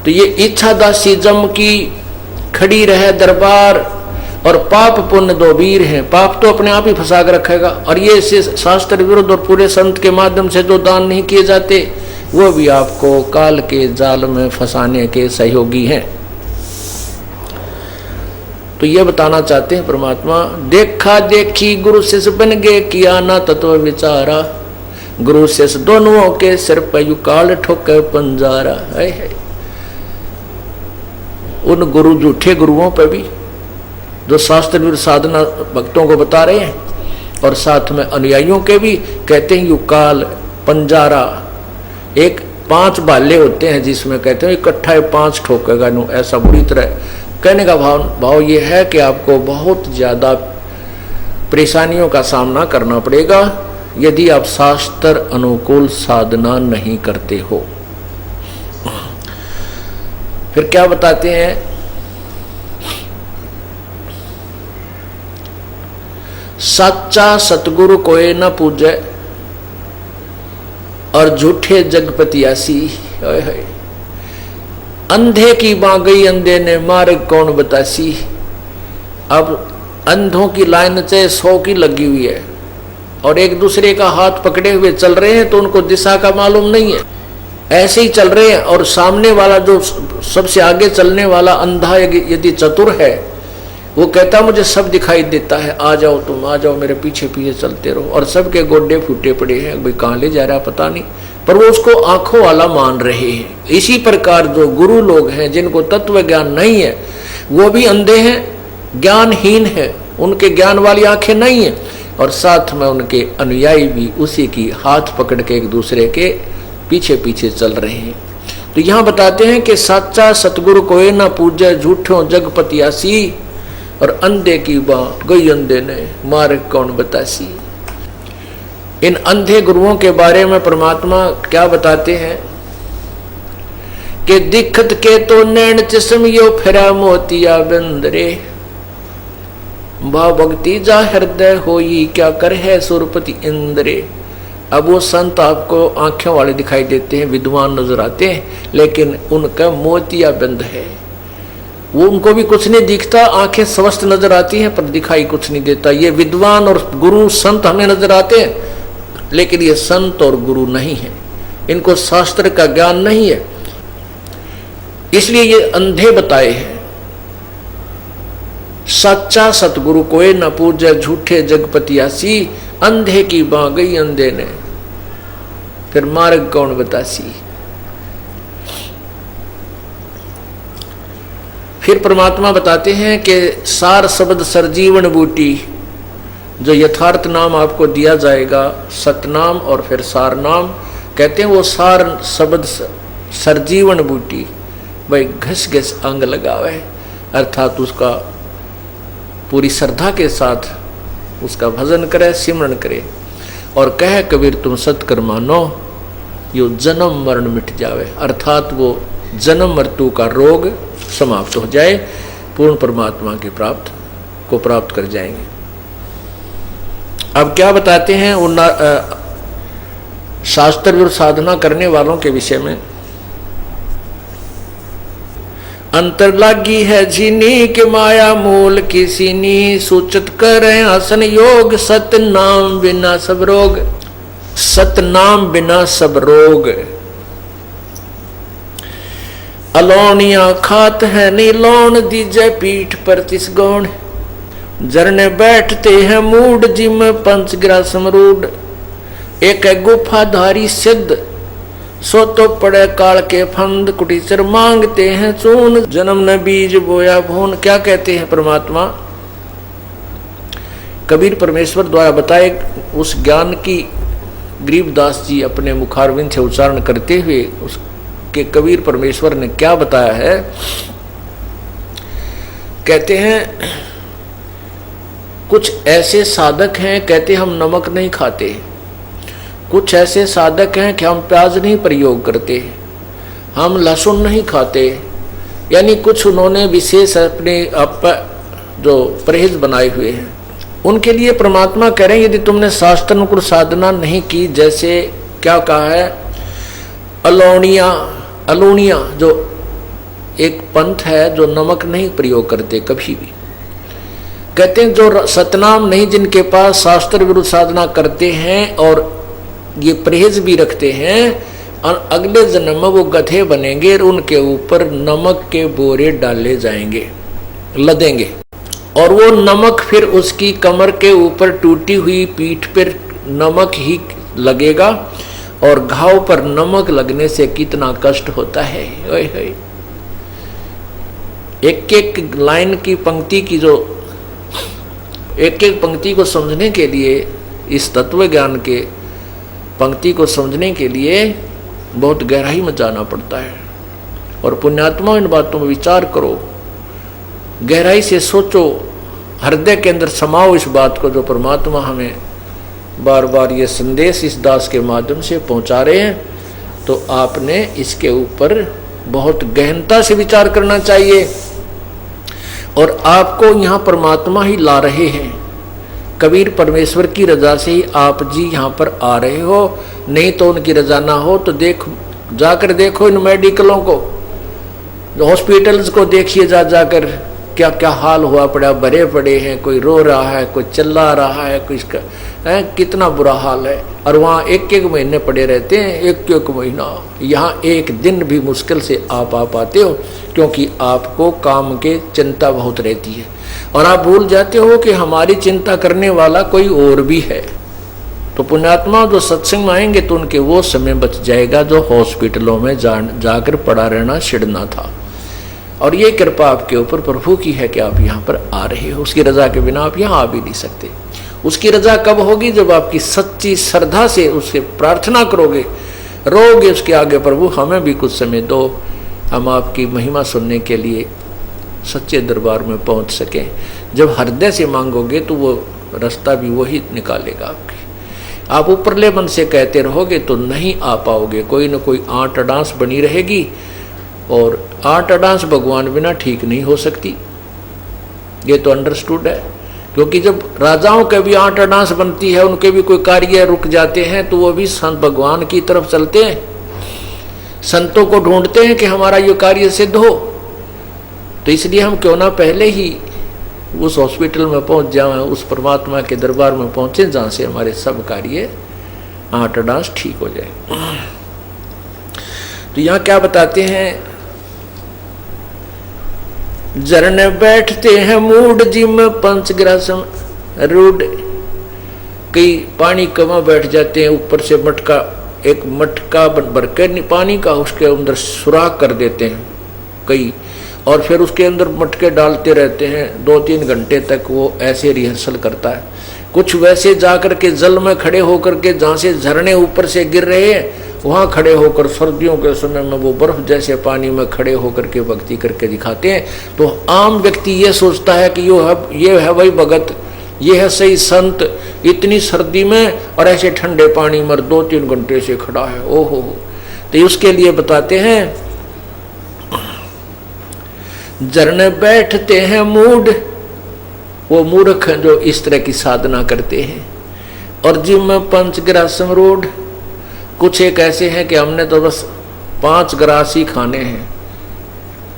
तो ये इच्छा दासी जम की खड़ी रहे दरबार, और पाप पुण्य दो वीर हैं। पाप तो अपने आप ही फंसा कर रखेगा, और ये इसे शास्त्र विरुद्ध और पूरे संत के माध्यम से जो दान नहीं किए जाते वो भी आपको काल के जाल में फंसाने के सहयोगी हैं। तो ये बताना चाहते हैं परमात्मा, देखा देखी गुरु शिष्य बन गए, किया ना तत्व विचारा, गुरु शिष्य दोनों के सिर पर यू काल ठोके पंजारा। है उन गुरु झूठे गुरुओं पर भी जो शास्त्र विरुद्ध साधना भक्तों को बता रहे हैं, और साथ में अनुयायियों के भी कहते हैं यू काल पंजारा। एक 5 भाले होते हैं जिसमें कहते हैं इकट्ठा 5 ठोकेगा नु, ऐसा बुरी तरह कहने का भाव ये है कि आपको बहुत ज्यादा परेशानियों का सामना करना पड़ेगा यदि आप शास्त्र अनुकूल साधना नहीं करते हो। फिर क्या बताते हैं, सच्चा सतगुरु कोई न पूजे, और झूठे जगपतियासी। अंधे की बां गई अंधे ने, मार्ग कौन बतासी। अब अंधों की लाइन चाहे 100 की लगी हुई है, और एक दूसरे का हाथ पकड़े हुए चल रहे हैं, तो उनको दिशा का मालूम नहीं है, ऐसे ही चल रहे हैं। और सामने वाला जो सबसे आगे चलने वाला अंधा यदि चतुर है, वो कहता मुझे सब दिखाई देता है, आ जाओ तुम, आ जाओ, मेरे पीछे पीछे चलते रहो, और सबके गोड्डे फूटे पड़े हैं, भाई कहाँ ले जा रहा पता नहीं, पर वो उसको आंखों वाला मान रहे हैं। इसी प्रकार जो गुरु लोग हैं जिनको तत्व ज्ञान नहीं है, वो भी अंधे हैं, ज्ञानहीन है, उनके ज्ञान वाली आंखें नहीं है, और साथ में उनके अनुयायी भी उसी की हाथ पकड़ के एक दूसरे के पीछे पीछे चल रहे हैं। तो यहाँ बताते हैं कि सच्चा सतगुरु कोई ना पूजे, झूठों जगपतियासी, और अंधे की बां गई अंधे ने, मार्ग कौन बतासी। इन अंधे गुरुओं के बारे में परमात्मा क्या बताते हैं कि दिखत के तो नैन चश्मियो फिरा मोतिया बंदरे, भाव भक्ति जा हृदय होई, क्या कर है सुरपति इंद्रे। अब वो संत आपको आंखों वाले दिखाई देते हैं, विद्वान नजर आते हैं, लेकिन उनका मोतिया बंद है, वो उनको भी कुछ नहीं दिखता, आंखें स्वस्थ नजर आती हैं पर दिखाई कुछ नहीं देता। ये विद्वान और गुरु संत हमें नजर आते हैं, लेकिन ये संत और गुरु नहीं है, इनको शास्त्र का ज्ञान नहीं है, इसलिए ये अंधे बताए हैं। सच्चा सतगुरु कोई न पूजे, झूठे जगपतियासी, अंधे की बां गई अंधे ने, फिर मार्ग कौन बतासी। फिर परमात्मा बताते हैं कि सार शब्द सरजीवन बूटी, जो यथार्थ नाम आपको दिया जाएगा, सतनाम और फिर सार नाम, कहते हैं वो सार शब्द सरजीवन बूटी, भाई घस घस अंग लगावे, अर्थात उसका पूरी श्रद्धा के साथ उसका भजन करे, सिमरन करे, और कहे कबीर तुम सत्कर मानो, यो जन्म मरण मिट जावे, अर्थात वो जन्म मृत्यु का रोग समाप्त हो जाए, पूर्ण परमात्मा के प्राप्त कर जाएंगे। अब क्या बताते हैं उन शास्त्र विरुद्ध साधना करने वालों के विषय में। अंतर लागी है जीनी के माया मूल की सीनी, सूचित करें आसन योग, सत नाम बिना सब रोग, सत नाम बिना सब रोग। अलोनिया खात है नहीं लोन, दीजे पीठ पर तिस गौण, जरने बैठते हैं मूड जिम पंचग्रा समरूड, एक है गुफाधारी सिद्ध, सो तो पड़े काल के फंद, कुटीचर मांगते हैं चून, जन्म न बीज बोया भून। क्या कहते हैं परमात्मा, कबीर परमेश्वर द्वारा बताए उस ज्ञान की गरीबदास जी अपने मुखारविंद से उच्चारण करते हुए उसके कबीर परमेश्वर ने क्या बताया है। कहते हैं कुछ ऐसे साधक हैं, कहते हम नमक नहीं खाते, कुछ ऐसे साधक हैं कि हम प्याज नहीं प्रयोग करते, हम लहसुन नहीं खाते, यानी कुछ उन्होंने विशेष अपने आप जो परहेज बनाए हुए हैं। उनके लिए परमात्मा कह रहे हैं यदि तुमने शास्त्र अनुकूल साधना नहीं की, जैसे क्या कहा है, अलोनिया जो एक पंथ है जो नमक नहीं प्रयोग करते कभी भी। कहते हैं जो सतनाम नहीं, जिनके पास शास्त्र विरुद्ध साधना करते हैं और ये परहेज भी रखते हैं, और अगले जन्म में वो गधे बनेंगे और उनके ऊपर नमक के बोरे डाले जाएंगे, लदेंगे, और वो नमक फिर उसकी कमर के ऊपर टूटी हुई पीठ पर नमक ही लगेगा। और घाव पर नमक लगने से कितना कष्ट होता है। ओए होए, एक एक लाइन की पंक्ति की जो एक एक पंक्ति को समझने के लिए, इस तत्व ज्ञान के पंक्ति को समझने के लिए बहुत गहराई में जाना पड़ता है। और पुण्यात्मा इन बातों में विचार करो, गहराई से सोचो, हृदय के अंदर समाओ इस बात को जो परमात्मा हमें बार बार ये संदेश इस दास के माध्यम से पहुंचा रहे हैं। तो आपने इसके ऊपर बहुत गहनता से विचार करना चाहिए। और आपको यहाँ परमात्मा ही ला रहे हैं, कबीर परमेश्वर की रजा से ही आप जी यहाँ पर आ रहे हो, नहीं तो उनकी रजा ना हो तो जाकर देखो इन मेडिकलों को, हॉस्पिटल्स को देखिए, जाकर क्या क्या हाल हुआ पड़ा, भरे पड़े हैं, कोई रो रहा है, कोई चिल्ला रहा है, कोई इसका है, कितना बुरा हाल है। और वहाँ एक एक महीने पड़े रहते हैं, एक एक महीना। यहाँ एक दिन भी मुश्किल से आप आ पाते हो, क्योंकि आपको काम के चिंता बहुत रहती है और आप भूल जाते हो कि हमारी चिंता करने वाला कोई और भी है। तो पुण्यात्मा जो सत्संग में आएंगे तो उनके वो समय बच जाएगा जो हॉस्पिटलों में जाकर पड़ा रहना छिड़ना था। और ये कृपा आपके ऊपर प्रभु की है कि आप यहाँ पर आ रहे हो। उसकी रजा के बिना आप यहाँ आ भी नहीं सकते। उसकी रजा कब होगी? जब आपकी सच्ची श्रद्धा से उससे प्रार्थना करोगे, रोगे उसके आगे, प्रभु हमें भी कुछ समय दो, हम आपकी महिमा सुनने के लिए सच्चे दरबार में पहुँच सकें। जब हृदय से मांगोगे तो वो रास्ता भी वही निकालेगा आपके। आप ऊपरले मन से कहते रहोगे तो नहीं आ पाओगे, कोई न कोई आंट अडांस बनी रहेगी। और आंट अडांस भगवान बिना ठीक नहीं हो सकती, ये तो अंडरस्टूड है। क्योंकि जब राजाओं के भी आंट अडांस बनती है, उनके भी कोई कार्य रुक जाते हैं, तो वो भी संत भगवान की तरफ चलते हैं, संतों को ढूंढते हैं कि हमारा ये कार्य सिद्ध हो। तो इसलिए हम क्यों ना पहले ही उस हॉस्पिटल में पहुंच जाएं, उस परमात्मा के दरबार में पहुंचे जहां से हमारे सब कार्य आंट अडांस ठीक हो जाए। तो यहाँ क्या बताते हैं? झरने बैठते हैं मूड जिम पंचग्रासम रूड। कई पानी कमा बैठ जाते हैं, ऊपर से मटका, एक मटका भर के पानी का उसके अंदर सुराख कर देते हैं कई, और फिर उसके अंदर मटके डालते रहते हैं 2-3 घंटे तक। वो ऐसे रिहर्सल करता है। कुछ वैसे जाकर के जल में खड़े होकर के, जहाँ से झरने ऊपर से गिर रहे हैं, वहाँ खड़े होकर सर्दियों के समय में वो बर्फ जैसे पानी में खड़े होकर के भक्ति करके दिखाते हैं। तो आम व्यक्ति ये सोचता है कि ये है वही भगत, ये है सही संत, इतनी सर्दी में और ऐसे ठंडे पानी में 2-3 घंटे से खड़ा है, ओहो। तो उसके लिए बताते हैं, झरने बैठते हैं मूड, वो मूर्ख हैं जो इस तरह की साधना करते हैं। और जिम में पंचग्रासम रोड, कुछ एक ऐसे हैं कि हमने तो बस 5 ग्रास ही खाने हैं,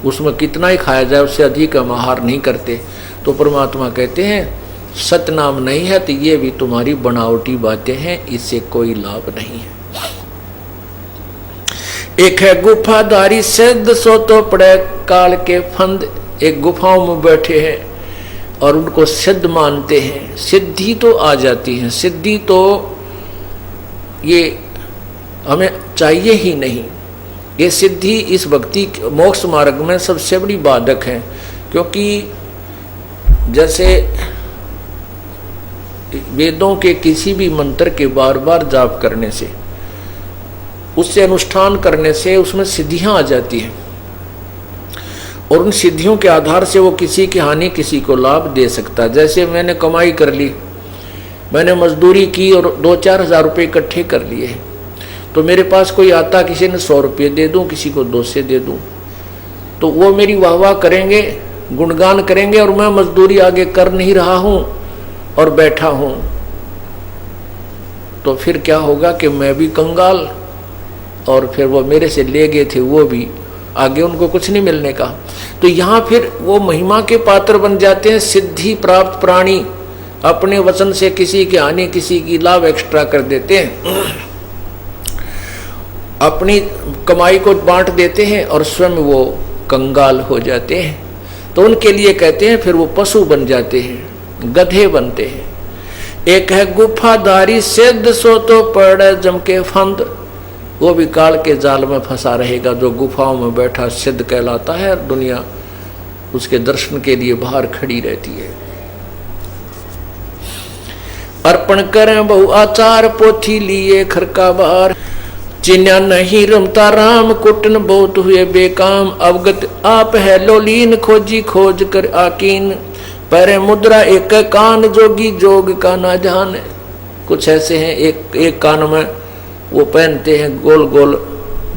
उसमें कितना ही खाया जाए उससे अधिक हम आहार नहीं करते। तो परमात्मा कहते हैं सतनाम नहीं है तो ये भी तुम्हारी बनावटी बातें हैं, इससे कोई लाभ नहीं है। एक है गुफाधारी सिद्ध, सो तो पड़े काल के फंद। एक गुफाओं में बैठे हैं और उनको सिद्ध मानते हैं, सिद्धि तो आ जाती है। सिद्धि तो ये हमें चाहिए ही नहीं। ये सिद्धि इस भक्ति मोक्ष मार्ग में सबसे बड़ी बाधक है। क्योंकि जैसे वेदों के किसी भी मंत्र के बार बार जाप करने से, उससे अनुष्ठान करने से उसमें सिद्धियां आ जाती हैं, और उन सिद्धियों के आधार से वो किसी की हानि किसी को लाभ दे सकता है। जैसे मैंने कमाई कर ली, मैंने मजदूरी की और 2-4 हज़ार रुपये इकट्ठे कर लिए, तो मेरे पास कोई आता, किसी ने 100 रुपये दे दूं, किसी को 200 दे दूं, तो वो मेरी वाह वाह करेंगे, गुणगान करेंगे, और मैं मजदूरी आगे कर नहीं रहा हूं और बैठा हूं। तो फिर क्या होगा कि मैं भी कंगाल, और फिर वो मेरे से ले गए थे वो भी आगे उनको कुछ नहीं मिलने का। तो यहाँ फिर वो महिमा के पात्र बन जाते हैं। सिद्धि प्राप्त प्राणी अपने वचन से किसी की हानि किसी की लाभ एक्स्ट्रा कर देते हैं, अपनी कमाई को बांट देते हैं और स्वयं वो कंगाल हो जाते हैं। तो उनके लिए कहते हैं फिर वो पशु बन जाते हैं, गधे बनते हैं। एक है गुफाधारी सिद्ध सो तो पड़े जम के फंद, वो भी काल के जाल में फंसा रहेगा। जो गुफाओं में बैठा सिद्ध कहलाता है, दुनिया उसके दर्शन के लिए बाहर खड़ी रहती है। अर्पण करें बहु आचार पोथी लिए खरका बार, चिन्या नहीं रमता राम कुटन बहुत हुए बेकाम। अवगत आप है लोलीन खोजी खोज कर आकीन, पैरे मुद्रा एक कान जोगी जोग का ना जाने। कुछ ऐसे हैं एक कान में वो पहनते हैं गोल गोल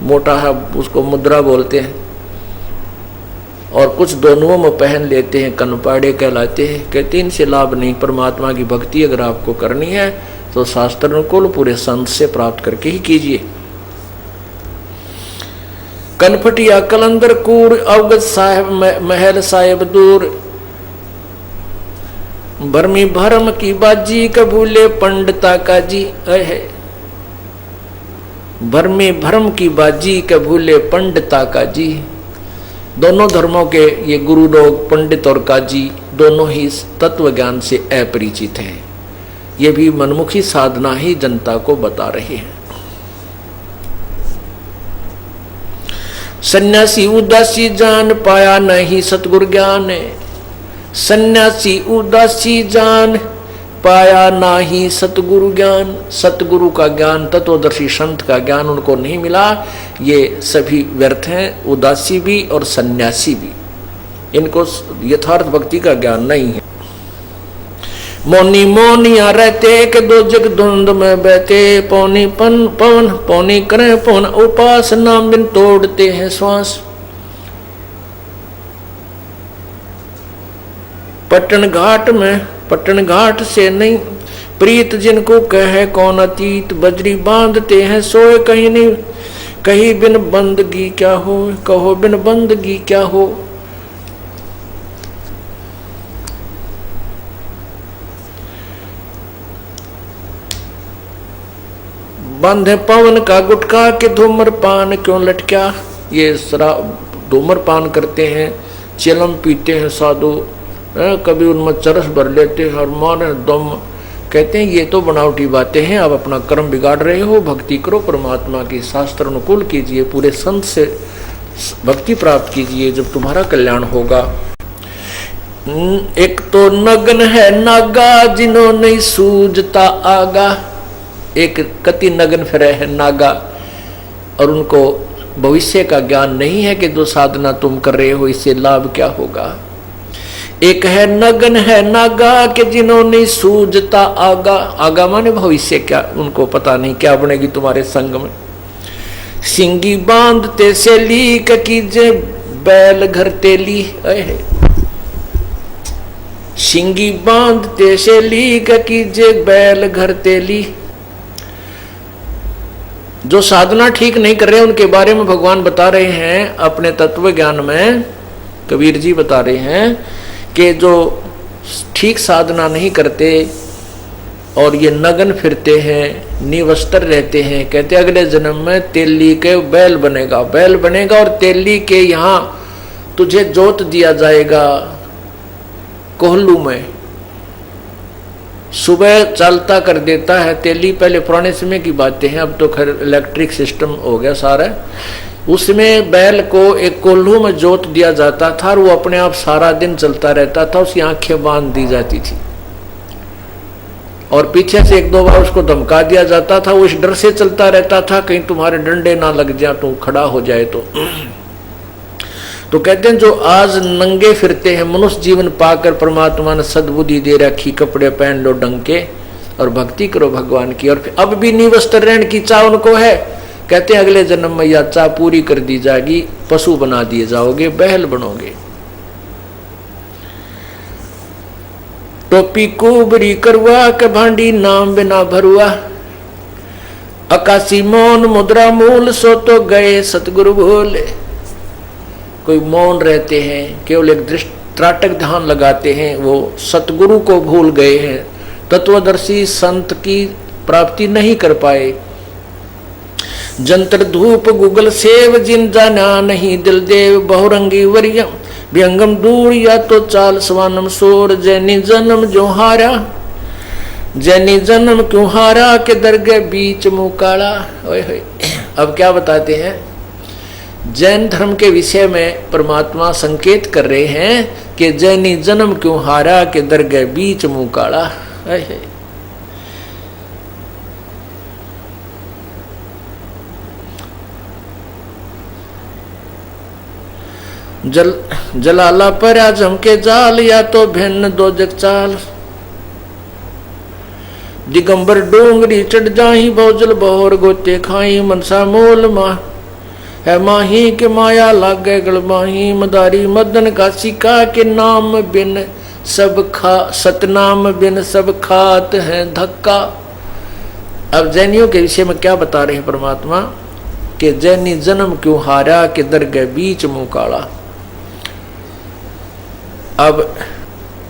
मोटा है, उसको मुद्रा बोलते हैं, और कुछ दोनों में पहन लेते हैं, कनपाड़े कहलाते हैं। कहते हैं इनसे लाभ नहीं। परमात्मा की भक्ति अगर आपको करनी है तो शास्त्र अनुकूल पूरे संत से प्राप्त करके ही कीजिए। कनफटिया कलंदर कूड़ अवगत साहेब महल साहेब दूर, भरमी भरम की बाजी कबूले पंडिता का जी है। भरमी भरम की बाजी कबूले पंडिता का जी। दोनों धर्मों के ये गुरु लोग पंडित और काजी दोनों ही तत्व ज्ञान से अपरिचित हैं। ये भी मनमुखी साधना ही जनता को बता रहे हैं। सन्यासी उदासी जान पाया नहीं सतगुरु ज्ञान, सन्यासी उदासी जान पाया नाही सतगुरु ज्ञान। सतगुरु का ज्ञान, तत्वदर्शी संत का ज्ञान उनको नहीं मिला। ये सभी व्यर्थ हैं, उदासी भी और सन्यासी भी। इनको यथार्थ भक्ति का ज्ञान नहीं है। मौनी मौनिया रहते के दो जग धुंध में बहते, पौनी पन पवन पौनी करें पवन उपास नाम बिन तोड़ते हैं श्वास। पटन घाट से नहीं प्रीत जिनको कहे कौन अतीत, बजरी बांधते हैं सोए कहीं नहीं, कहीं बिन बंदगी क्या हो, कहो बिन बंदगी क्या हो। बांधे पवन का गुटका के धूम्रपान क्यों लटका। ये धूम्रपान करते हैं, चिलम पीते हैं साधु, कभी उनमें चरस भर लेते हैं और माने दम। कहते हैं ये तो बनावटी बातें हैं, आप अपना कर्म बिगाड़ रहे हो। भक्ति करो परमात्मा की, शास्त्र अनुकूल कीजिए, पूरे संत से भक्ति प्राप्त कीजिए, जब तुम्हारा कल्याण होगा। एक तो नगन है नागा जिन्होंने सूझता आगा, एक कति नगन फिर है नागा और उनको भविष्य का ज्ञान नहीं है कि जो साधना तुम कर रहे हो इससे लाभ क्या होगा। एक है नगन है नागा के जिन्होंने सूझता आगा, आगा माने भविष्य क्या, उनको पता नहीं क्या बनेगी तुम्हारे संग में। सिंगी बांधते से ली कीजे बैल घर तेली, सिंगी बांधते से ली कीजे बैल घर तेली। जो साधना ठीक नहीं कर रहे उनके बारे में भगवान बता रहे हैं अपने तत्व ज्ञान में। कबीर जी बता रहे हैं कि जो ठीक साधना नहीं करते और ये नगन फिरते हैं, निवस्त्र रहते हैं, कहते अगले जन्म में तेली के बैल बनेगा, बैल बनेगा और तेली के यहाँ तुझे जोत दिया जाएगा कोहलू में। सुबह चलता कर देता है तेली, पहले पुराने समय की बातें हैं, अब तो खैर इलेक्ट्रिक सिस्टम हो गया सारा। उसमें बैल को एक कोल्हू में जोत दिया जाता था और वो अपने आप सारा दिन चलता रहता था, उसकी आंखें बांध दी जाती थी और पीछे से एक दो बार उसको धमका दिया जाता था। वो इस डर से चलता रहता था कहीं तुम्हारे डंडे ना लग जाए, तो खड़ा हो जाए तो कहते हैं जो आज नंगे फिरते हैं, मनुष्य जीवन पाकर परमात्मा ने सद्बुद्धि दे रखी, कपड़े पहन लो ढंग के और भक्ति करो भगवान की, और अब भी निवस्त्र रहने की चाह उनको है। कहते हैं अगले जन्म में यह चाह पूरी कर दी जाएगी, पशु बना दिए जाओगे, बैल बनोगे। टोपी कुबरी करवा के भांडी नाम बिना भरुआ, आकाशी मौन मुद्रा मूल सो तो गए सतगुरु भोले। कोई मौन रहते हैं, केवल एक दृष्टाटक ध्यान लगाते हैं, वो सतगुरु को भूल गए हैं, तत्वदर्शी संत की प्राप्ति नहीं कर पाए। जंतर धूप गूगल सेव जिन जाना नहीं, दिल देव बहुरंगी वरियम व्यंगम दूर या तो चाल स्वानम सोर, जैनी जन्म जो हारा, जैनी जन्म क्यों हारा के दरगे बीच मुकाला। अब क्या बताते हैं, जैन धर्म के विषय में परमात्मा संकेत कर रहे हैं कि जैनी जन्म क्यों हारा के दरगे बीच मुकाला। जलाला पर आजम के जाल, या तो भिन्न दो जग चाल, दिगंबर डोंगरी चढ़ जाही, बहुजल बहुर गोते खाई, मनसा मोल माह है माही के माया लागे गलमाही, मदारी मदन का सिका के नाम बिन सब खा, सतनाम बिन सब खात है धक्का। अब जैनियों के विषय में क्या बता रहे हैं परमात्मा कि जैनी जन्म क्यों हारा के दरगे बीच मुँह काला। अब